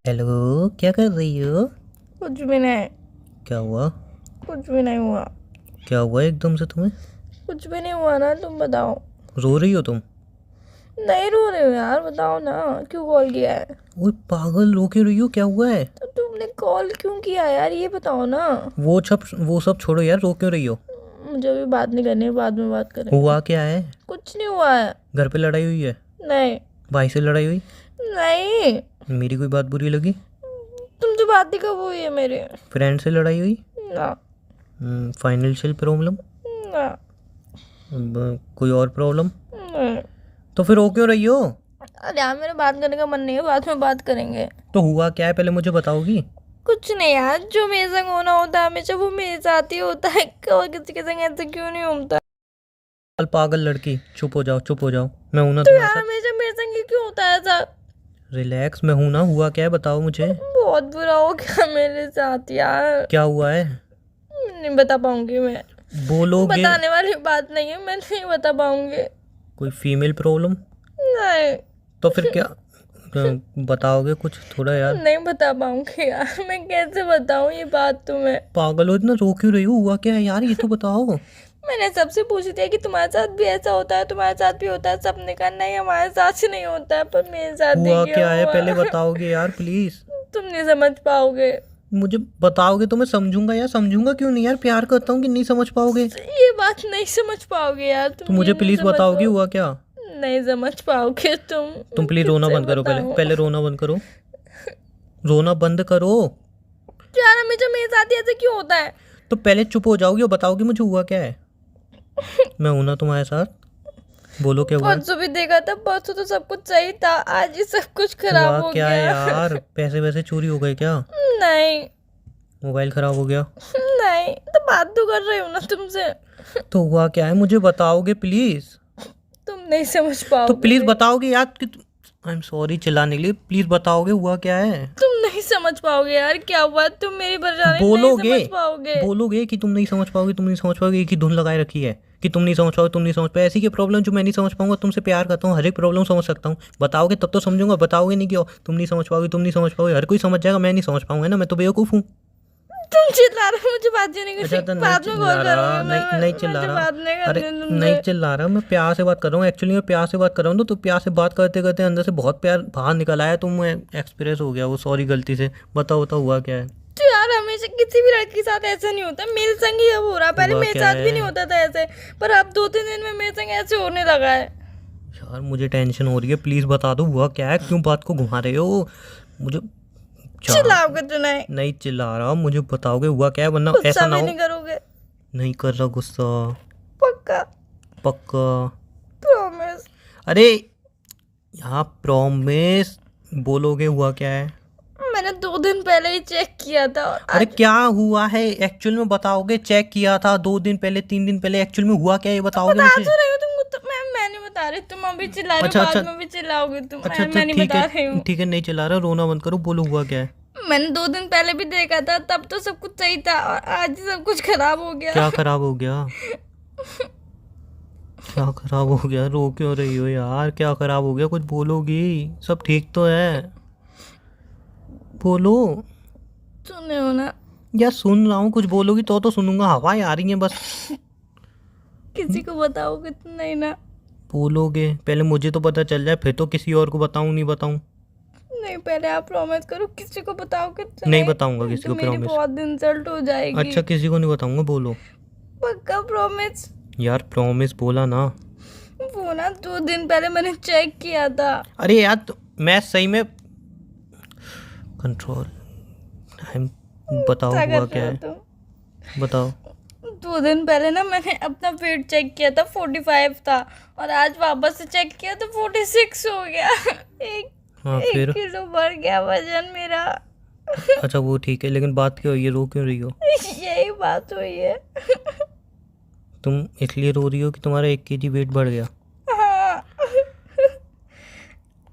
Hello, क्या कर रही हो? कुछ भी नहीं। क्या हुआ? कुछ भी नहीं हुआ। क्या हुआ एकदम से तुम्हें? कुछ भी नहीं हुआ ना, तुम बताओ। रो रही हो तुम? नहीं रो रहे हो यार, बताओ ना क्यों कॉल किया है। ओए पागल, रो क्यों रही हो? क्या हुआ है? तो तुमने कॉल क्यों किया यार, ये बताओ ना। वो सब छोड़ो यार, रो क्यों रही हो? मुझे अभी बात नहीं करनी है, बाद में बात करेंगे। हुआ क्या है? कुछ नहीं हुआ है। घर पे लड़ाई हुई है? नहीं। भाई से लड़ाई हुई? नहीं। मेरी कोई बात बुरी लगी? तुमसे बात ही कब हुई है मेरे? फ्रेंड से लड़ाई हुई? ना। Financial problem? ना। कोई और प्रॉब्लम? नहीं। तो फिर रो क्यों रही हो? अरे यार, मेरे बात करने का मन नहीं है, बाद में बात करेंगे। तो हुआ क्या है, पहले मुझे बताओगी? कुछ नहीं यार, जो मेरे संग होना होता है हमेशा वो मेरे साथ ही होता है, और किसी के संग ऐसे क्यों नहीं होता। पागल लड़की, चुप हो जाओ, चुप हो जाओ। मैं हूं ना तो तुम्हारे यार साथ। हमेशा मेरे संग ही क्यों होता है ऐसा। रिलैक्स, मैं हूं ना। हुआ क्या है, बताओ मुझे। बहुत बुरा हो गया मेरे साथ यार। क्या हुआ है? नहीं बता पाऊंगी मैं। बोलोगे? बताने वाली बात नहीं है, मैं नहीं बता पाऊंगी। कोई फीमेल प्रॉब्लम? नहीं। तो फिर क्या? बताओगे कुछ थोड़ा यार। नहीं बता पाऊंगी यार, मैं कैसे बताऊं ये बात तुम्हें। पागल हो, इतना रो क्यों रही हो? हुआ क्या है यार, ये तो बताओ। मैंने सबसे पूछ दिया कि तुम्हारे साथ भी ऐसा होता है, तुम्हारे साथ भी होता है, सबने कहा नहीं हमारे साथ नहीं होता है, पर मेरे साथ ही हुआ क्यों क्या है, हुआ। पहले बताओगे यार प्लीज। तुम नहीं समझ पाओगे। मुझे बताओगे तो मैं समझूंगा यार। समझूंगा क्यों नहीं यार, प्यार करता हूँ कि नहीं समझ पाओगे? ये बात नहीं समझ पाओगे यार, तो तुम ये मुझे नहीं प्लीज समझ बताओगे पाओगे। हुआ क्या। नहीं समझ पाओगे तुम। तुम मैं प्लीज रोना किससे बंद करो, पहले बताऊं। पहले रोना बंद करो। रोना बंद करो। यार हमेशा मेरे साथ ही ऐसे क्यों होता है। तो पहले चुप हो जाओगी और बताओगी मुझे हुआ क्या है। मैं हूं ना तुम्हारे साथ। बोलो क्या हुआ है। परसों भी देखा था, परसों तो सब कुछ सही था, आज ही सब कुछ हुआ खराब हो क्या है गया। यार, पैसे वैसे चोरी हो गए क्या? नहीं। मोबाइल खराब हो गया? नहीं तो बात तो कर रही हूँ ना तुमसे। तो हुआ क्या है, मुझे बताओगे प्लीज? तुम नहीं समझ तो पाओगे प्लीज मेरी। बताओगे यार कि आई एम सॉरी चिल्लाने के लिए। प्लीज बताओगे हुआ क्या है। तुम नहीं समझ पाओगे यार क्या हुआ, तुम मेरी परेशानी नहीं बोलोगे? समझ पाओगे। बोलोगे कि तुम नहीं समझ पाओगे, तुम नहीं समझ पाओगे, एक ही धुन लगाए रखी है कि तुम नहीं समझ पाओगे, तुम नहीं समझ पाओगे। ऐसी की प्रॉब्लम जो मैं नहीं समझ पाऊंगा, तुमसे प्यार करता हूँ, हर एक प्रॉब्लम समझ सकता हूँ। बताओगे तब तो समझूंगा, बताओगे नहीं क्यों? तुम नहीं समझ पाओगे, तुम नहीं समझ पाओगे, हर कोई समझ जाएगा, मैं नहीं समझ पाऊंगा ना, मैं तो बेवकूफ़ हूँ। तुम चिल्ला रहे हो, मुझे बात नहीं अच्छा करनी, तो नहीं बाद में कॉल चिल्ला रहा, करूंगी मैं। नहीं नहीं चिल्ला मुझे रहा। बात नहीं अरे करनी नहीं तुमसे। चिल्ला रहा, मैं प्यार से बात कर रहा हूँ। एक्चुअली मैं प्यार से बात कर रहा हूँ तो प्यार से बात करते करते अंदर से बहुत प्यार बाहर निकल आया, तो मैं एक्सप्रेस हो गया वो, सॉरी गलती से। बताओ बताओ हुआ क्या है। तो यार हमेशा किसी भी लड़की के साथ ऐसा नहीं होता, मेरे संग ही अब हो रहा है, पहले हुआ मेरे क्या साथ भी नहीं है? होता था ऐसे। पर अब 2-3 दिन में मेरे संग ऐसे होने लगा है। यार मुझे टेंशन हो रही है, प्लीज़ बता दो हुआ क्या है, क्यों बात को घुमा रहे हो मुझे। जान। चिल्लाओगे तो नहीं। नहीं चिल्ला रहा, मुझे बताओगे हुआ क्या है, वरना ऐसा गुस्सा ना भी हो। नहीं करोगे। नहीं कर रहा गुस्सा। पक्का। पक्का। प्रॉमिस। अरे यहाँ प्रॉमिस। बोलोगे हुआ क्या है। मैंने 2 दिन पहले ही चेक किया था और अरे आज। क्या हुआ है एक्चुअल में बताओगे। चेक किया था 2 दिन पहले, 3 दिन पहले, एक्चुअल में हुआ क्या है ये बताओगे बता मुझे। तो रही हो तुमको, तो मैं नहीं बता रही, तुम अभी चिल्ला रहे हो, अच्छा अच्छा। बाद में भी चिल्लाओगे तुम, अच्छा अच्छा मैं नहीं ठीक है। बता रही हूँ। ठीक है नहीं चिल्ला रहा, रोना बंद करो, बोलो हुआ क्या है। मैंने 2 दिन पहले भी देखा था, तब तो सब कुछ सही था, और आज ही सब कुछ खराब हो गया। क्या खराब हो गया? क्या खराब हो गया, रो क्यों रही हो यार, क्या खराब हो गया, कुछ बोलोगी? सब ठीक तो है, बोलो। सुने हो ना। यार सुन रहा हूँ, कुछ बोलोगी तो सुनूंगा, हवाएं आ रही हैं बस। किसी को बताओगे तो नहीं ना। बोलोगे पहले मुझे तो पता चल जाए, फिर तो किसी और को बताऊं नहीं बताऊं। नहीं, पहले आप प्रॉमिस करो, किसी को बताओगे तो नहीं नहीं। बताऊंगा किसी तो को, मेरी प्रॉमिस। बहुत इंसल्ट हो जाएगी। अच्छा किसी को नहीं बताऊंगा, बोलो। पक्का प्रॉमिस। यार प्रॉमिस बोला ना। वो ना 2 दिन पहले मैंने चेक किया था। अरे यार मैं सही में कंट्रोल टाइम। बताओ क्या कर हुआ रहे क्या हो है, तुम। बताओ। 2 दिन पहले ना मैंने अपना वेट चेक किया था, 45 था, और आज वापस से चेक किया तो 46 हो गया। एक हाँ एक फिर। किलो बढ़ गया वजन मेरा। अच्छा वो ठीक है, लेकिन बात क्या हुई है, रो क्यों रही हो? यही बात हुई है। तुम इसलिए रो रही हो कि तुम्हारा 1 kg वेट बढ़ गया? हाँ।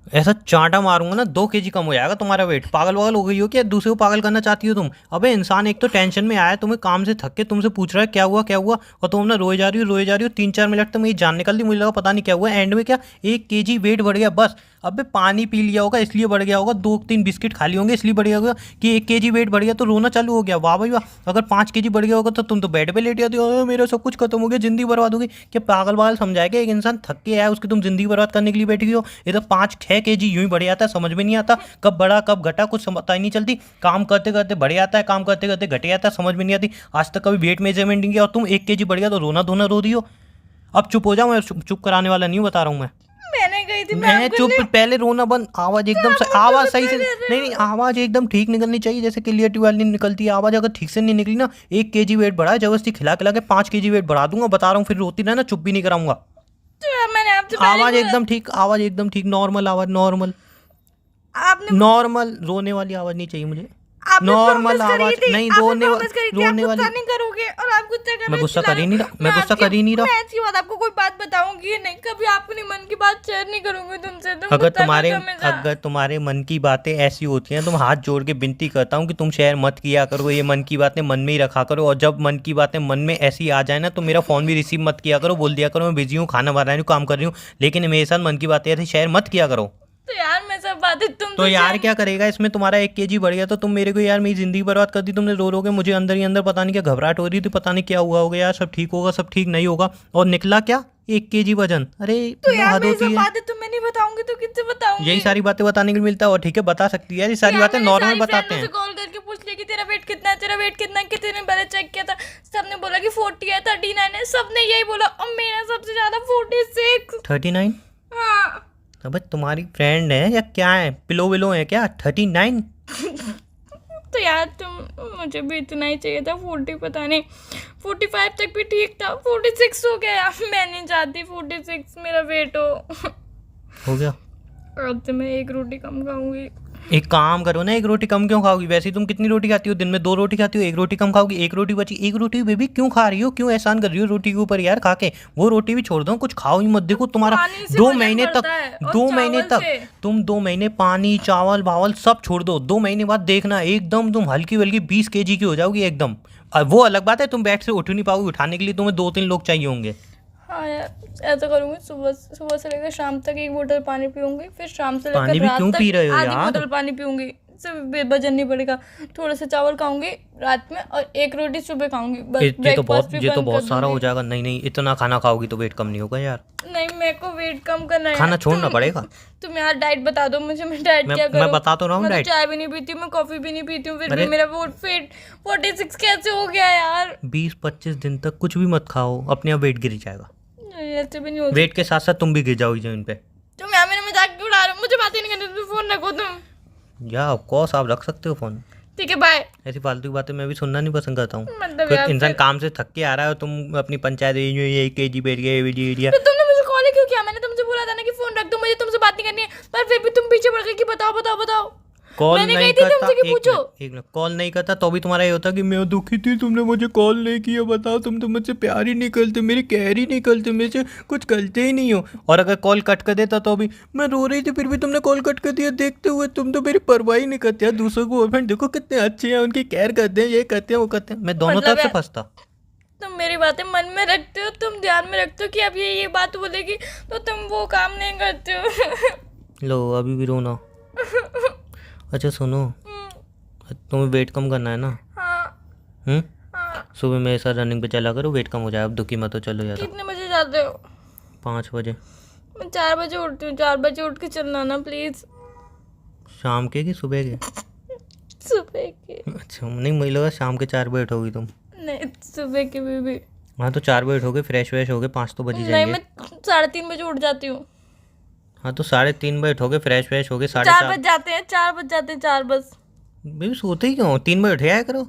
ऐसा चांटा मारूंगा ना 2 kg कम हो जाएगा तुम्हारा वेट। पागल वागल हो गई हो क्या? दूसरे को पागल करना चाहती हो तुम? अबे इंसान एक तो टेंशन में आया, तुम्हें काम से थक के तुमसे पूछ रहा है क्या हुआ क्या हुआ, और तुम ना रोए जा रही हो 3-4 मिनट तक मेरी जान निकल दी, मुझे लगा पता नहीं क्या हुआ। एंड में क्या 1 kg वेट बढ़ गया बस। अबे पानी पी लिया होगा इसलिए बढ़ गया होगा, 2-3 बिस्किट खा लिए होंगे इसलिए बढ़ गया होगा कि 1 kg वेट बढ़ गया तो रोना चालू हो गया। वाह भाई वाह। अगर 5 kg बढ़ गया होगा तो तुम तो बेड पे लेट जाती हो, मेरा सब कुछ खत्म हो गया, जिंदगी बर्बाद हो गई। क्या पागल वागल समझाया कि एक इंसान थक के आया उसकी तुम जिंदगी बर्बाद करने के लिए बैठी हो? ये तो 5-6 kg यूं ही बढ़ जाता है, समझ में नहीं आता कब बढ़ा कब घटा, कुछ पता ही नहीं चलती। काम करते करते बढ़ जाता है, काम करते करते घट जाता है, समझ में नहीं आती। आज तक कभी वेट मेजरमेंट नहीं किया और तुम 1 kg बढ़ गया तो रोना धोना रो रही हो। अब चुप हो जाओ, मैं चुप कराने वाला नहीं हूँ, बता रहा हूँ मैं। मैंने गई थी, मैं चुप, पहले रोना बंद, आवाज एकदम आवाज सही से नहीं, आवाज एकदम ठीक निकलनी चाहिए जैसे क्लियरिटी वाली निकलती है आवाज। अगर ठीक से नहीं निकली ना, 1 kg वेट बढ़ा है, जबरदस्ती खिला खिला के 5 kg वेट बढ़ा दूंगा, बता रहा हूँ। फिर रोती रहना, चुप भी नहीं कराऊंगा। तो यार मैंने आपसे पहले आवाज बोला- एकदम ठीक, आवाज एकदम ठीक, नॉर्मल आवाज, नॉर्मल आपने नॉर्मल, रोने वाली आवाज नहीं चाहिए मुझे। आपने नॉर्मल promise करी आवाज थी, नहीं, आपने रोने promise करी थी, आप रोने गुस्सा वाली। नहीं करोगे और आप गुस्सा कर रहे मैं हो, गुस्सा चिल्ला कर ही नहीं रहा, मैं गुस्सा आपकी- कर ही नहीं रहा। मैं ऐसी बात आपको कोई बात बताऊंगी नहीं, कभी अपने मन की बात शेयर नहीं करूंगी तुमसे। तुम अगर गुस्सा तुम्हारे करते हो हमेशा। अगर तुम्हारे मन की बातें ऐसी होती हैं, तुम हाथ जोड़ के विनती करता हूँ कि तुम शेयर मत किया करो, ये मन की बातें मन में ही रखा करो। और जब मन की बातें मन में ऐसी आ जाए ना तो मेरा फ़ोन भी रिसीव मत किया करो, बोल दिया करो मैं बिजी हूँ, खाना बना रही हूँ, काम कर रही हूँ, लेकिन मेरे साथ मन की बातें ऐसी शेयर मत किया करो। तो यार मैं सब बातें तुम तो यार क्या करेगा इसमें, तुम्हारा 1 kg बढ़ गया तो तुम मेरे को यार मेरी ज़िंदगी बर्बाद कर दी तुमने रो के। मुझे अंदर ही अंदर पता नहीं क्या घबराहट हो रही थी, पता नहीं क्या हुआ होगा यार, सब ठीक होगा सब ठीक नहीं होगा, और निकला क्या 1 kg वजन। अरे तो यार हद मैं होती सब है। बातें तुम्हें नहीं बताऊंगी तो किससे बताऊंगी? यही सारी बातें बताने के लिए मिलता है, और ठीक है बता सकती है यार, ये सारी यार बातें मैंने नॉर्मल सारी बताते फ्रेंडों हैं। से कॉल करके पूछ लिया कि तेरा वेट कितना है, तेरा वेट कितना है, कितने दिन पहले चेक किया था, सबने बोला कि 40 है, 39 है, सबने यही बोला, और मेरा सबसे ज्यादा 46। 39? हाँ अबे तुम्हारी फ्रेंड है या क्या है, पिलो विलो है क्या? 39? तो यार तुम, मुझे भी इतना ही चाहिए था, 40 पता नहीं 45 तक भी ठीक था, 46 हो गया यार। मैं नहीं चाहती 46 मेरा वेट हो गया। अब तो मैं 1 रोटी कम खाऊंगी। एक काम करो ना, 1 रोटी कम क्यों खाओगी? वैसे ही तुम कितनी रोटी खाती हो दिन में? 2 रोटी खाती हो, 1 रोटी कम खाओगी, 1 रोटी बची, 1 रोटी बेबी क्यों खा रही हो? क्यों एहसान कर रही हो रोटी के ऊपर यार खा के? वो रोटी भी छोड़ दो, कुछ खाओ ही मत। देखो तुम्हारा पानी से 2 वजन महीने बढ़ता तक, है, और 2 महीने चावल तक से। तुम 2 महीने पानी चावल भावल सब छोड़ दो, 2 महीने बाद देखना एकदम तुम हल्की वल्की 20 kg की हो जाओगी एकदम। वो अलग बात है, तुम बेड से उठ नहीं पाओगे, उठाने के लिए तुम्हें 2-3 लोग चाहिए होंगे। हाँ यार ऐसा करूंगी, सुबह से लेकर शाम तक 1 बोतल पानी पीऊंगी, फिर शाम से पानी लेकर भी रात क्यों तक पी रहे हो आधी यार? बोतल पानी पीऊंगी, इससे वजन नहीं बढ़ेगा। थोड़ा सा चावल खाऊंगी रात में और 1 रोटी सुबह खाऊंगी बस। ये तो ब्रेकफास्ट बहुत भी ये तो बंद बहुत कर सारा हो दूंगी। जाएगा। नहीं नहीं, इतना खाना खाओगी तो वेट कम नहीं होगा यार, नहीं मेरे को वेट कम करना है। खाना छोड़ना पड़ेगा। तुम यार डाइट बता दो मुझे, मैं डाइट क्या मैं करूं? बता तो रहा हूँ मैं डाइट। चाय भी नहीं पीती हूँ, मैं कॉफी भी नहीं पीती हूँ, फिर अरे भी मेरा वेट 46 कैसे हो गया यार? 20-25 दिन तक कुछ भी मत खाओ, अपने आप वेट गिर जाएगा। ऐसे भी नहीं होता। वेट के साथ साथ तुम भी गिर जाओगी जमीन पे। तुम यार मेरे मजाक क्यों उड़ा रहे हो? मुझे बात ही नहीं करनी, तुम फोन रखो तुम। या ऑफ कोर्स आप रख सकते हो फोन। ठीक है बाय। ऐसी फालतू की बातें मैं भी सुनना नहीं पसंद करता हूँ। मतलब कोई यार इंसान फिर- काम से थक के आ रहा है और तुम अपनी पंचायत ये kg बैठ गया ये तो तुमने मुझे कॉल ही क्यों किया? मैंने तुमसे बोला था ना कि फोन रख दो, मुझे तुमसे बात नहीं करनी है, पर फिर भी तुम पीछे पड़ गए कि बताओ बताओ बताओ। कॉल मैंने नहीं कही थी करता। तुमसे कि पूछो। एक मिनट, कॉल नहीं करता तो भी तुम्हारा ये होता कि मैं दुखी थी, तुमने मुझे कॉल नहीं किया, बताओ तुम तो मुझसे प्यार ही नहीं करते, मेरी केयर ही नहीं करते, मेरे से कुछ करते ही नहीं हो। और अगर कॉल कट कर देता तो भी मैं रो रही थी, फिर भी तुमने कॉल कट कर दिया देखते हुए। तुम तो मेरी परवाह ही नहीं करते यार। दूसरों को बॉयफ्रेंड देखो कितने अच्छे हैं, उनकी केयर करते हैं, ये करते हैं वो करते हैं, मैं दोनों मतलब तरफ से यार- फंसता। तुम मेरी बातें मन में रखते हो, तुम ध्यान में रखते हो कि अब ये बात बोलेगी तो तुम वो काम नहीं करते हो। लो अभी भी रोना। अच्छा सुनो, तुम्हें वेट कम करना है ना? हाँ हाँ। सुबह मेरे साथ रनिंग पे चला करो, वेट कम हो जाए। अब दुखी मत हो, चलो यार। कितने बजे जाते हो? 5 बजे मैं 4 बजे उठती हूँ, 4 बजे उठ के चलना ना प्लीज। शाम के कि सुबह के? सुबह के अच्छा नहीं, मुझे लगा शाम के 4 बजे उठोगी तुम। नहीं, सुबह के भी। हाँ तो 4 बजे उठोगे, फ्रेश व्रेश होगे, 5 तो बज ही नहीं जाएंगे। मैं 3:30 बजे उठ जाती हूँ। हाँ तो 3:30 बजे उठोगे, फ्रेश व्रेश होगे, 4 4:30। बज जाते हैं, 4 बज जाते हैं, 4 बस। बेबी सोते ही क्यों? 3 बजे उठे आया करो।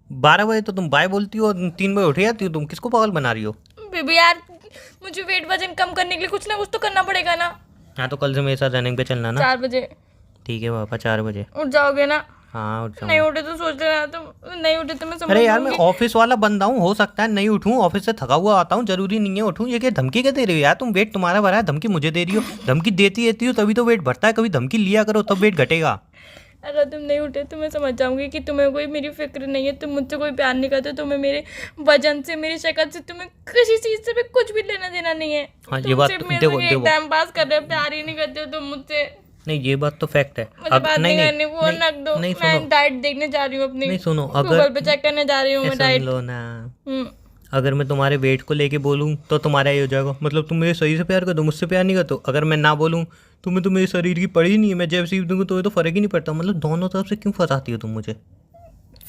12 बजे तो तुम बाय बोलती हो, 3 बजे उठे जाती हो। तुम किसको पागल बना रही हो? बेबी यार मुझे वेट वजन कम करने के लिए कुछ ना कुछ तो करना पड़ेगा ना। हाँ तो कल से मेरे साथ रनिंग पे चलना ना। 4 बजे ठीक है पापा, 4 बजे। उठ जाओगे ना? हाँ उठ नहीं जाऊंगा। उठे तो सोच लेना, तुम नहीं उठे तो मैं समझ अरे यार मैं लूंगी। ऑफिस वाला बंदा हूँ, हो सकता है नहीं उठूँ, ऑफिस से थका हुआ आता हूँ, जरूरी नहीं है उठूँ। ये क्या धमकी क्या दे रही हो यार तुम? वेट तुम्हारा भरा है, धमकी मुझे दे रही हो? धमकी देती हो तभी तो वेट बढ़ता है, कभी धमकी लिया करो तब वेट घटेगा। अगर तुम नहीं उठे तो मैं समझ जाऊंगी कि तुम्हें कोई मेरी फिक्र नहीं है, तुम मुझसे कोई प्यार नहीं करते, तुम्हें मेरे वजन से, मेरी शक्ल से, तुम्हें किसी चीज़ से भी कुछ भी लेना देना नहीं है। हाँ, ये तुम बात सिर्फ तो- मेरे देखो लिए देखो टाइम पास कर रहे हो, प्यार ही नहीं करते हो तुम मुझसे। नहीं ये बात तो फैक्ट है। मुझे बात नहीं करनी, फोन नहीं, रख दो। नहीं मैं सुनो, डाइट देखने जा रही हूँ अपनी। नहीं सुनो, गूगल पे चेक करने जा रही हूँ मैं सुन डाइट। लो ना, अगर मैं तुम्हारे वेट को लेके बोलूँ तो तुम्हारा ये हो जाएगा, मतलब तुम मेरे सही से प्यार कर दो, मुझसे प्यार नहीं करते हो। अगर मैं ना बोलूँ तुम्हें तो मेरे शरीर की पड़ी नहीं है, मैं जब सीख दूंगा तो फर्क ही नहीं पड़ता। मतलब दोनों तरफ से क्यों फंसाती हो तुम मुझे?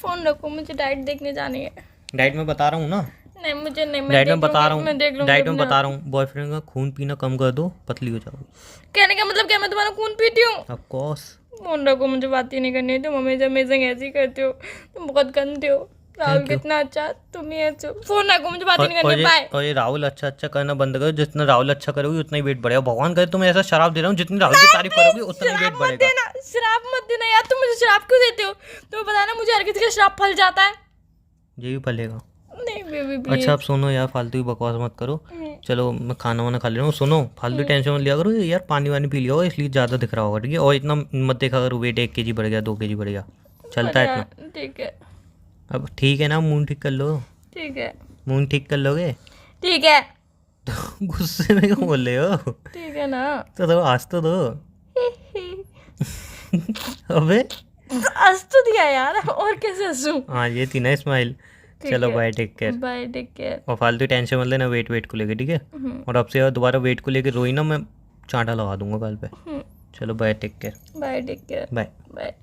फोन रखो, मुझे डाइट देखने जानी है। डाइट में बता रहा हूँ ना, नहीं मुझे नहीं, मैं डाइट देख में बता रहा लूंगी, मैं देख हूँ, लूंगी डाइट में अपने बता आप। रहा हूँ, बॉयफ्रेंड का खून पीना कम कर दो, पतली हो जाओगी। कहने का मतलब क्या मैं तुम्हारा खून पीती हूँ? Of course. फोन रखो, मुझे बात ही नहीं करनी है। तुम हमेशा अमेजिंग ऐसे ही करते हो, तुम बहुत गंदे हो। Rahul Thank you. कितना अच्छा, तुम ही अच्छे हो। फोन रखो, मुझे बात ही नहीं करनी है। बाय। और ये राहुल अच्छा अच्छा करना बंद करो, जितना राहुल अच्छा करोगे उतना ही वेट बढ़ेगा। भगवान करे तुम्हें ऐसा शराब दे रहा हूँ, जितनी राहुल की तारीफ करोगे उतना ही वेट शराब मत बढ़ेगा। देना, शराब मत देना यार। तुम मुझे शराब क्यों देते हो? तुम्हें पता है ना मुझे हर किसी का शराब फल जाता है। ये भी फलेगा। नहीं बेबी प्लीज। अच्छा अब सुनो यार, फालतू की बकवास मत करो। चलो मैं खाना वाना खा ले रहा हूँ। सुनो फालतू टेंशन मत लिया करो यार, पानी वानी पी लिया होगा इसलिए ज़्यादा दिख रहा होगा, ठीक है? और इतना मत देखा करो वेट 1 kg बढ़ गया, 2 kg बढ़ गया, चलता है इतना। ठीक है, अब ठीक है ना, मुंह ठीक कर लो, ठीक है, मुंह ठीक कर लोगे? ठीक है, तो गुस्से में क्यों बोल रहे हो? ठीक है ना। तो दो आज तो दो। अबे हंस तो दिया यार, और कैसे हंसूं? हाँ ये थी ना स्माइल। चलो bye, take care. Bye, take care. और फालतू टेंशन मत लेना वेट को लेके, ठीक है? और अब से दोबारा वेट को लेके रोई ना, मैं चांटा लगा दूंगा गाल पे। चलो bye, take care. Bye, take care. Bye. Bye.